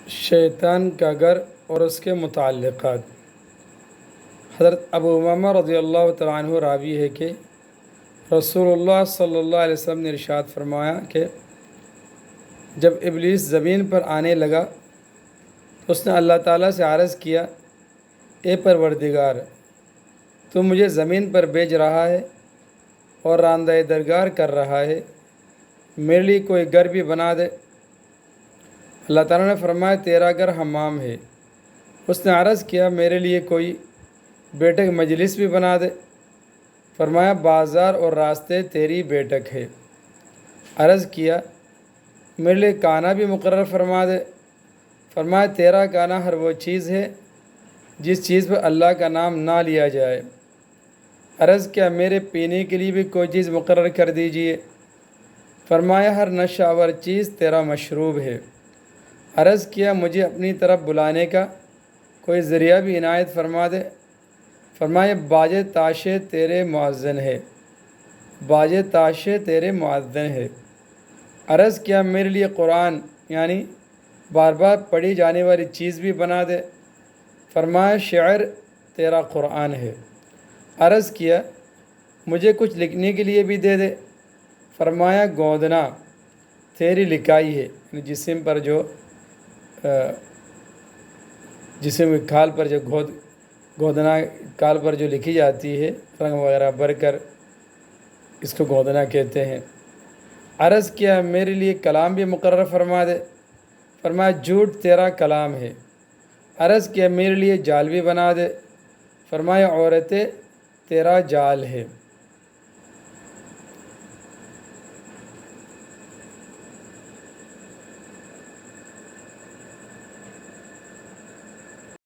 شیطان کا گھر اور اس کے متعلقات۔ حضرت ابو امامہ رضی اللہ تعالیٰ عنہ راوی ہے کہ رسول اللہ صلی اللہ علیہ وسلم نے ارشاد فرمایا کہ جب ابلیس زمین پر آنے لگا تو اس نے اللہ تعالیٰ سے عرض کیا، اے پروردگار، تو مجھے زمین پر بھیج رہا ہے اور راندہ درگار کر رہا ہے، میرے لیے کوئی گھر بھی بنا دے۔ اللہ تعالیٰ نے فرمایا، تیرا گھر حمام ہے۔ اس نے عرض کیا، میرے لیے کوئی بیٹھک مجلس بھی بنا دے۔ فرمایا، بازار اور راستے تیری بیٹھک ہے۔ عرض کیا، میرے لیے کانا بھی مقرر فرما دے۔ فرمایا، تیرا کانا ہر وہ چیز ہے جس چیز پر اللہ کا نام نہ لیا جائے۔ عرض کیا، میرے پینے کے لیے بھی کوئی چیز مقرر کر دیجئے۔ فرمایا، ہر نشہ آور چیز تیرا مشروب ہے۔ عرض کیا، مجھے اپنی طرف بلانے کا کوئی ذریعہ بھی عنایت فرما دے۔ فرمایا، باجے تاشے تیرے مؤذن ہے، باجے تاشے تیرے مؤذن ہے۔ عرض کیا، میرے لیے قرآن یعنی بار بار پڑھی جانے والی چیز بھی بنا دے۔ فرمایا، شعر تیرا قرآن ہے۔ عرض کیا، مجھے کچھ لکھنے کے لیے بھی دے دے۔ فرمایا، گودنا تیری لکھائی ہے، یعنی جسم پر جو جسم کی کھال پر جو گودنا کال پر جو لکھی جاتی ہے رنگ وغیرہ بھر کر، اس کو گودنا کہتے ہیں۔ عرض کیا، میرے لیے کلام بھی مقرر فرما دے۔ فرمایا، جھوٹ تیرا کلام ہے۔ عرض کیا، میرے لیے جال بھی بنا دے۔ فرمایا، عورتیں تیرا جال ہے۔